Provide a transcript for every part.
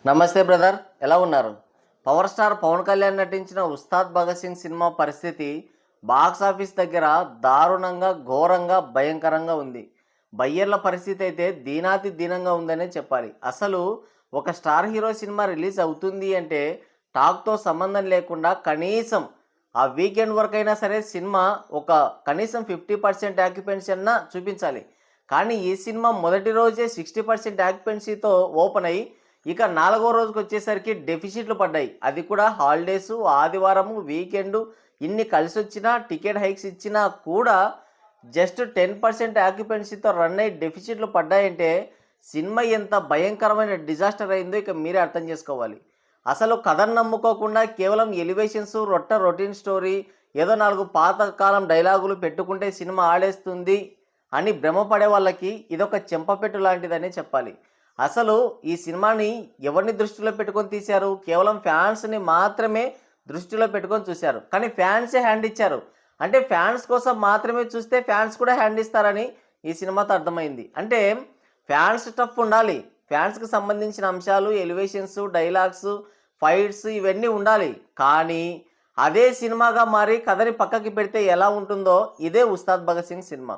నమస్తే బ్రదర్, ఎలా ఉన్నారు? పవర్ స్టార్ పవన్ కళ్యాణ్ నటించిన ఉస్తాద్ భగత్ సింగ్ సినిమా పరిస్థితి బాక్స్ ఆఫీస్ దగ్గర దారుణంగా, ఘోరంగా, భయంకరంగా ఉంది. బయ్యర్ల పరిస్థితి అయితే దీనాతి దీనంగా ఉందనే చెప్పాలి. అసలు ఒక స్టార్ హీరో సినిమా రిలీజ్ అవుతుంది అంటే టాక్తో సంబంధం లేకుండా కనీసం ఆ వీకెండ్ వరకు అయినా సరే సినిమా ఒక కనీసం 50% ఆక్యుపెన్సీ అన్నా చూపించాలి. కానీ ఈ సినిమా మొదటి రోజే 60% ఆక్యుపెన్సీతో ఓపెన్ అయ్యి ఇక నాలుగో రోజుకి వచ్చేసరికి డెఫిసిట్లు పడ్డాయి. అది కూడా హాలిడేసు, ఆదివారము, వీకెండు ఇన్ని కలిసొచ్చినా టికెట్ హైక్స్ ఇచ్చినా కూడా జస్ట్ 10% ఆక్యుపెన్సీతో రన్ అయ్యి డెఫిసిట్లు పడ్డాయంటే సినిమా ఎంత భయంకరమైన డిజాస్టర్ అయిందో ఇక మీరే అర్థం చేసుకోవాలి. అసలు కథను నమ్ముకోకుండా కేవలం ఎలివేషన్స్, రొటీన్ స్టోరీ, ఏదో 4 పాతకాలం డైలాగులు పెట్టుకుంటే సినిమా ఆడేస్తుంది అని భ్రమపడే వాళ్ళకి ఇదొక చెంపపెట్టు లాంటిదనే చెప్పాలి. అసలు ఈ సినిమాని ఎవరిని దృష్టిలో పెట్టుకొని తీశారు? కేవలం ఫ్యాన్స్‌ని మాత్రమే దృష్టిలో పెట్టుకొని చూశారు. కానీ ఫ్యాన్సే హ్యాండ్ ఇచ్చారు. అంటే ఫ్యాన్స్ కోసం మాత్రమే చూస్తే ఫ్యాన్స్ కూడా హ్యాండ్ ఇస్తారని ఈ సినిమాతో అర్థమైంది. అంటే ఫ్యాన్స్ స్టఫ్ ఉండాలి. ఫ్యాన్స్‌కి సంబంధించిన అంశాలు, ఎలివేషన్స్, డైలాగ్స్, ఫైట్స్ ఇవన్నీ ఉండాలి. కానీ అదే సినిమాగా మారి కథని పక్కకి పెడితే ఎలా ఉంటుందో ఇదే ఉస్తాద్ భగత్ సింగ్ సినిమా.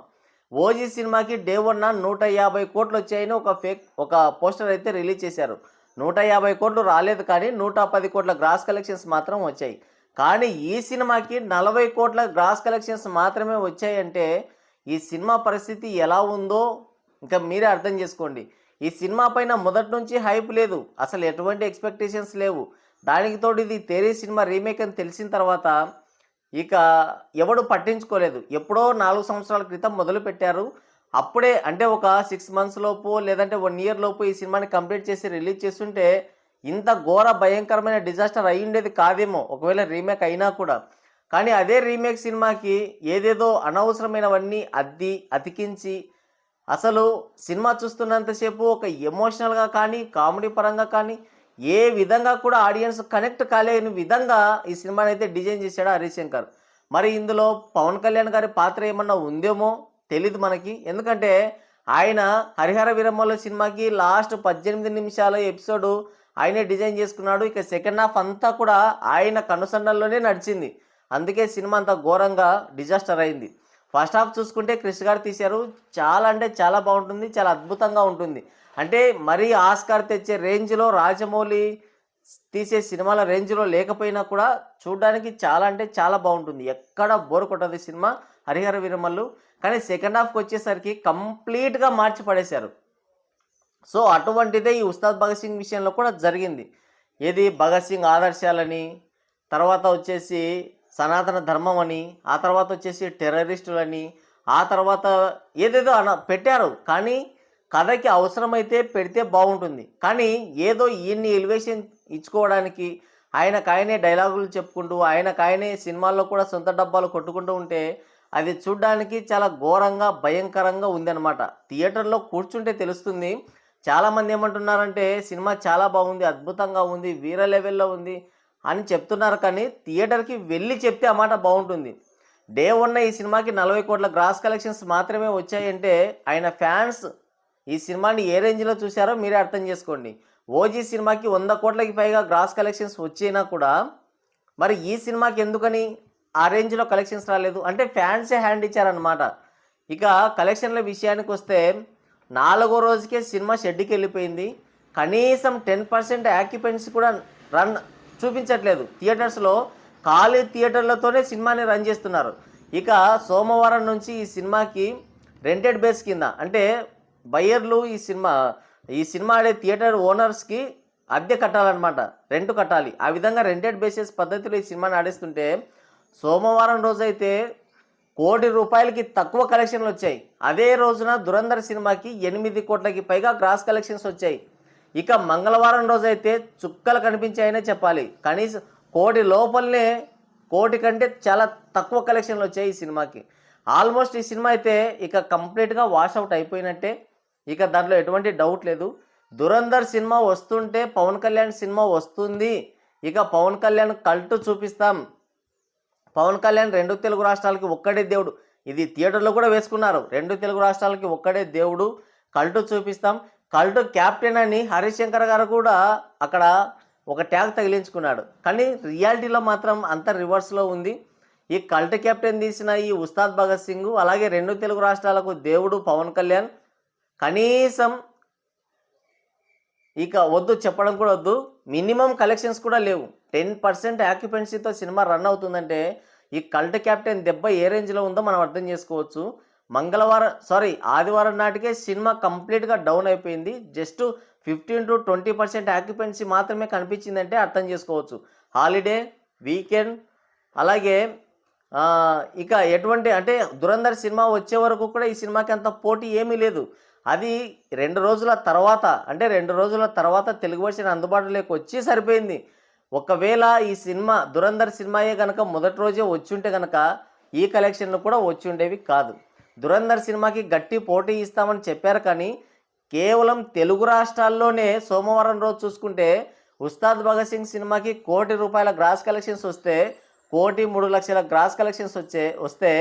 ఓజీ సినిమాకి డే 1 150 కోట్లు వచ్చాయని ఒక పోస్టర్ అయితే రిలీజ్ చేశారు. 150 కోట్లు రాలేదు, కానీ 110 కోట్ల గ్రాస్ కలెక్షన్స్ మాత్రం వచ్చాయి. కానీ ఈ సినిమాకి 40 కోట్ల గ్రాస్ కలెక్షన్స్ మాత్రమే వచ్చాయంటే ఈ సినిమా పరిస్థితి ఎలా ఉందో ఇంకా మీరే అర్థం చేసుకోండి. ఈ సినిమా పైన మొదటి నుంచి హైప్ లేదు, అసలు ఎటువంటి ఎక్స్పెక్టేషన్స్ లేవు. దానికి తోడు ఇది తేరీ సినిమా రీమేక్ అని తెలిసిన తర్వాత ఇక ఎవడు పట్టించుకోలేదు. ఎప్పుడో 4 సంవత్సరాల క్రితం మొదలుపెట్టారు. అప్పుడే అంటే ఒక 6 మంత్స్ లోపు లేదంటే 1 ఇయర్ లోపు ఈ సినిమాని కంప్లీట్ చేసి రిలీజ్ చేస్తుంటే ఇంత ఘోర భయంకరమైన డిజాస్టర్ అయ్యుండేది కాదేమో, ఒకవేళ రీమేక్ అయినా కూడా. కానీ అదే రీమేక్ సినిమాకి ఏదేదో అనవసరమైనవన్నీ అతికించి అసలు సినిమా చూస్తున్నంతసేపు ఒక ఎమోషనల్గా కానీ, కామెడీ పరంగా కానీ ఏ విధంగా కూడా ఆడియన్స్ కనెక్ట్ కాలేని విధంగా ఈ సినిమాని అయితే డిజైన్ చేశాడు హరిశంకర్. మరి ఇందులో పవన్ కళ్యాణ్ గారి పాత్ర ఏమన్నా ఉందేమో తెలీదు మనకి. ఎందుకంటే ఆయన హరిహర వీరమ్మల సినిమాకి లాస్ట్ 18 నిమిషాల ఎపిసోడు ఆయనే డిజైన్ చేసుకున్నాడు. ఇక సెకండ్ హాఫ్ అంతా కూడా ఆయన కనుసన్నల్లోనే నడిచింది. అందుకే సినిమా అంత ఘోరంగా డిజాస్టర్ అయింది. ఫస్ట్ హాఫ్ చూసుకుంటే క్రిష్ గారు తీశారు. చాలా అంటే చాలా బాగుంటుంది, చాలా అద్భుతంగా ఉంటుంది. అంటే మరీ ఆస్కార్ తెచ్చే రేంజ్లో రాజమౌళి తీసే సినిమాల రేంజ్లో లేకపోయినా కూడా చూడడానికి చాలా అంటే చాలా బాగుంటుంది. ఎక్కడ బోర్ కొట్టదు సినిమా హరిహర వీరమల్లు. కానీ సెకండ్ హాఫ్కి వచ్చేసరికి కంప్లీట్గా మార్చి పడేశారు. సో అటువంటిదే ఈ ఉస్తాద్ భగత్ సింగ్ విషయంలో కూడా జరిగింది. ఏది భగత్ సింగ్ ఆదర్శాలని, తర్వాత వచ్చేసి సనాతన ధర్మం అని, ఆ తర్వాత వచ్చేసి టెర్రరిస్టులని, ఆ తర్వాత ఏదేదో పెట్టారు. కానీ కథకి అవసరమైతే పెడితే బాగుంటుంది. కానీ ఏదో ఈయన్ని ఎలివేషన్ ఇచ్చుకోవడానికి ఆయనకాయనే డైలాగులు చెప్పుకుంటూ ఆయనకాయనే సినిమాల్లో కూడా సొంత డబ్బాలు కొట్టుకుంటూ ఉంటే అది చూడ్డానికి చాలా ఘోరంగా, భయంకరంగా ఉందన్నమాట. థియేటర్లో కూర్చుంటే తెలుస్తుంది. చాలామంది ఏమంటున్నారంటే సినిమా చాలా బాగుంది, అద్భుతంగా ఉంది, వీర లెవెల్లో ఉంది అని చెప్తున్నారు. కానీ థియేటర్కి వెళ్ళి చెప్తే ఆ మాట బాగుంటుంది. డే 1 ఈ సినిమాకి 40 కోట్ల గ్రాస్ కలెక్షన్స్ మాత్రమే వచ్చాయంటే ఆయన ఫ్యాన్స్ ఈ సినిమాని ఏ రేంజ్లో చూశారో మీరే అర్థం చేసుకోండి. ఓజీ సినిమాకి 100 కోట్లకి పైగా గ్రాస్ కలెక్షన్స్ వచ్చినా కూడా మరి ఈ సినిమాకి ఎందుకని ఆ రేంజ్లో కలెక్షన్స్ రాలేదు? అంటే ఫ్యాన్సే హ్యాండ్ ఇచ్చారనమాట. ఇక కలెక్షన్ల విషయానికి వస్తే 4వ రోజుకే సినిమా షెడ్కి వెళ్ళిపోయింది. కనీసం 10% ఆక్యుపెన్సీ కూడా చూపించట్లేదు. థియేటర్స్లో ఖాళీ థియేటర్లతోనే సినిమాని రన్ చేస్తున్నారు. ఇక సోమవారం నుంచి ఈ సినిమాకి రెంటెడ్ బేస్ కింద అంటే బయ్యర్లు ఈ సినిమా ఆడే థియేటర్ ఓనర్స్కి అద్దె కట్టాలన్నమాట, రెంట్ కట్టాలి. ఆ విధంగా రెంటెడ్ బేసిస్ పద్ధతిలో ఈ సినిమాని ఆడిస్తుంటే సోమవారం రోజైతే ₹1,00,00,000కి తక్కువ కలెక్షన్లు వచ్చాయి. అదే రోజున దురంధర్ సినిమాకి 8 కోట్లకి పైగా గ్రాస్ కలెక్షన్స్ వచ్చాయి. ఇక మంగళవారం రోజైతే చుక్కలు కనిపించాయనే చెప్పాలి. కనీసం 1,00,00,000 లోపలనే 1,00,00,000 కంటే చాలా తక్కువ కలెక్షన్లు వచ్చాయి ఈ సినిమాకి. ఆల్మోస్ట్ ఈ సినిమా అయితే ఇక కంప్లీట్గా వాష్అవుట్ అయిపోయినట్టే. ఇక దాంట్లో ఎటువంటి డౌట్ లేదు. దురంధర్ సినిమా వస్తుంటే పవన్ కళ్యాణ్ సినిమా వస్తుంది. ఇక పవన్ కళ్యాణ్ కల్ట్ చూపిస్తాం. పవన్ కళ్యాణ్ 2 తెలుగు రాష్ట్రాలకి ఒక్కడే దేవుడు, ఇది థియేటర్లో కూడా వేసుకున్నారు. 2 తెలుగు రాష్ట్రాలకి ఒక్కడే దేవుడు, కల్ట్ చూపిస్తాం. కల్ట్ క్యాప్టెన్ అని హరీష్ శంకర్ గారు కూడా అక్కడ ఒక ట్యాగ్ తగిలించుకున్నాడు. కానీ రియాలిటీలో మాత్రం అంత రివర్స్లో ఉంది. ఈ కల్ట్ కెప్టెన్ తీసిన ఈ ఉస్తాద్ భగత్ సింగ్, అలాగే 2 తెలుగు రాష్ట్రాలకు దేవుడు పవన్ కళ్యాణ్ కనీసం ఇక వద్దు, చెప్పడం కూడా వద్దు, మినిమం కలెక్షన్స్ కూడా లేవు. 10% ఆక్యుపెన్సీతో సినిమా రన్ అవుతుందంటే ఈ కల్ట్ క్యాప్టెన్ దెబ్బ ఏ రేంజ్లో ఉందో మనం అర్థం చేసుకోవచ్చు. ఆదివారం నాటికే సినిమా కంప్లీట్గా డౌన్ అయిపోయింది. జస్ట్ 15 to 20% ఆక్యుపెన్సీ మాత్రమే కనిపించిందంటే అర్థం చేసుకోవచ్చు. హాలిడే, వీకెండ్, అలాగే ఇక ఎటువంటి అంటే దురంధర్ సినిమా వచ్చే వరకు కూడా ఈ సినిమాకి అంత పోటీ ఏమీ లేదు. అది 2 రోజుల తర్వాత తెలుగు వర్షన్ అందుబాటులోకి వచ్చి సరిపోయింది. ఒకవేళ ఈ సినిమా దురంధర్ సినిమాయే కనుక మొదటి రోజే వచ్చుంటే కనుక ఈ కలెక్షన్లు కూడా వచ్చి ఉండేవి కాదు. దురంధర్ సినిమాకి గట్టి పోటీ ఇస్తామని చెప్పారు, కానీ కేవలం తెలుగు రాష్ట్రాల్లోనే సోమవారం రోజు చూసుకుంటే ఉస్తాద్ భగత్ సింగ్ సినిమాకి ₹1 కోటి గ్రాస్ కలెక్షన్స్ వస్తే, 1,03,00,000 గ్రాస్ కలెక్షన్స్ వస్తే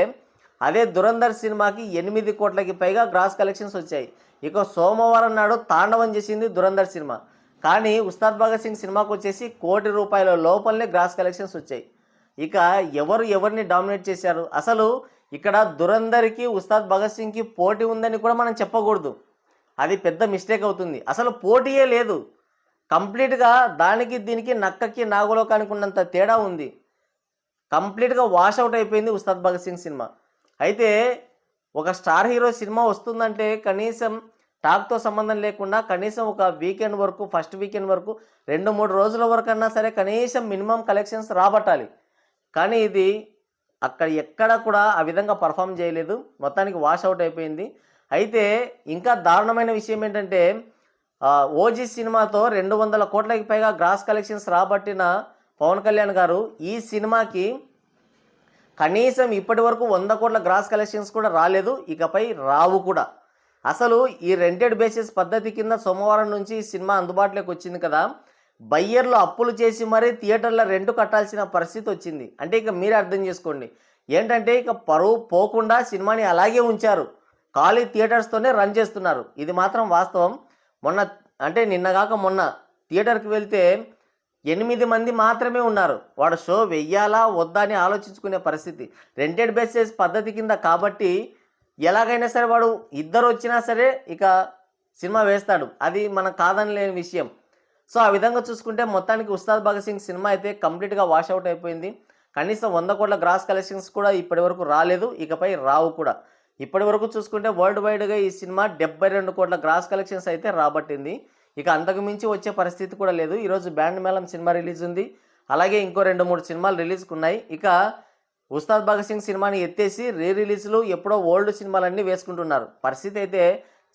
అదే దురంధర్ సినిమాకి 8 కోట్లకి పైగా గ్రాస్ కలెక్షన్స్ వచ్చాయి. ఇక సోమవారం నాడు తాండవం చేసింది దురంధర్ సినిమా, కానీ ఉస్తాద్ భగత్ సింగ్ సినిమాకి వచ్చేసి ₹1 కోటి లోపలనే గ్రాస్ కలెక్షన్స్ వచ్చాయి. ఇక ఎవరిని డామినేట్ చేశారు? అసలు ఇక్కడ దురంధర్కి ఉస్తాద్ భగత్ సింగ్కి పోటీ ఉందని కూడా మనం చెప్పకూడదు, అది పెద్ద మిస్టేక్ అవుతుంది. అసలు పోటీయే లేదు. కంప్లీట్గా దానికి దీనికి నక్కకి నాగలోకానికి ఉన్నంత తేడా ఉంది. కంప్లీట్గా వాషౌట్ అయిపోయింది ఉస్తాద్ భగత్ సింగ్ సినిమా. అయితే ఒక స్టార్ హీరో సినిమా వస్తుందంటే కనీసం టాక్తో సంబంధం లేకుండా కనీసం ఒక వీకెండ్ వరకు, ఫస్ట్ వీకెండ్ వరకు 2-3 రోజుల వరకు అన్నా సరే కనీసం మినిమం కలెక్షన్స్ రాబట్టాలి. కానీ ఇది అక్కడ ఎక్కడ కూడా ఆ విధంగా పర్ఫామ్ చేయలేదు, మొత్తానికి వాషౌట్ అయిపోయింది. అయితే ఇంకా దారుణమైన విషయం ఏంటంటే ఓజీ సినిమాతో 200 కోట్లకి పైగా గ్రాస్ కలెక్షన్స్ రాబట్టిన పవన్ కళ్యాణ్ గారు ఈ సినిమాకి కనీసం ఇప్పటి వరకు 100 కోట్ల గ్రాస్ కలెక్షన్స్ కూడా రాలేదు, ఇకపై రావు కూడా. అసలు ఈ రెంటెడ్ బేసిస్ పద్ధతి కింద సోమవారం నుంచి ఈ సినిమా అందుబాటులోకి వచ్చింది కదా, బయ్యర్లు అప్పులు చేసి మరీ థియేటర్ల రెంట్ కట్టాల్సిన పరిస్థితి వచ్చింది. అంటే ఇక మీరే అర్థం చేసుకోండి. ఏంటంటే ఇక పరువు పోకుండా సినిమాని అలాగే ఉంచారు, ఖాళీ థియేటర్స్తోనే రన్ చేస్తున్నారు. ఇది మాత్రం వాస్తవం. నిన్నగాక మొన్న థియేటర్కి వెళ్తే 8 మంది మాత్రమే ఉన్నారు. వాడు షో వెయ్యాలా వద్దా అని ఆలోచించుకునే పరిస్థితి. రెంటెడ్ బేసిస్ పద్ధతి కింద కాబట్టి ఎలాగైనా సరే వాడు 2 వచ్చినా సరే ఇక సినిమా వేస్తాడు, అది మనం కాదనలేని విషయం. సో ఆ విధంగా చూసుకుంటే మొత్తానికి ఉస్తాద్ భగత్ సింగ్ సినిమా అయితే కంప్లీట్గా వాషౌట్ అయిపోయింది. కనీసం 100 కోట్ల గ్రాస్ కలెక్షన్స్ కూడా ఇప్పటి వరకు రాలేదు, ఇకపై రావు కూడా. ఇప్పటి వరకు చూసుకుంటే వరల్డ్ వైడ్గా ఈ సినిమా 72 కోట్ల గ్రాస్ కలెక్షన్స్ అయితే రాబట్టింది. ఇక అంతకు మించి వచ్చే పరిస్థితి కూడా లేదు. ఈరోజు బ్యాండ్ మేళం సినిమా రిలీజ్ ఉంది, అలాగే ఇంకో 2-3 సినిమాలు రిలీజ్కి ఉన్నాయి. ఇక ఉస్తాద్ భగత్ సింగ్ సినిమాని ఎత్తేసి రిలీజ్లు ఎప్పుడో ఓల్డ్ సినిమాలన్నీ వేసుకుంటున్నారు. పరిస్థితి అయితే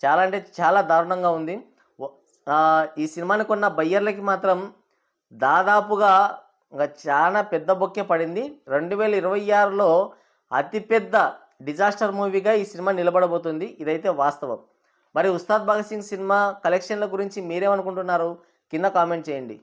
చాలా అంటే చాలా దారుణంగా ఉంది. ఈ సినిమాని కొన్న బయ్యర్లకి మాత్రం దాదాపుగా ఇంకా చాలా పెద్ద బొక్కే పడింది. 2026లో అతిపెద్ద డిజాస్టర్ మూవీగా ఈ సినిమా నిలబడబోతుంది, ఇదైతే వాస్తవం. మరి ఉస్తాద్ భగత్ సింగ్ సినిమా కలెక్షన్ల గురించి మీరేమనుకుంటున్నారు? కింద కామెంట్ చేయండి.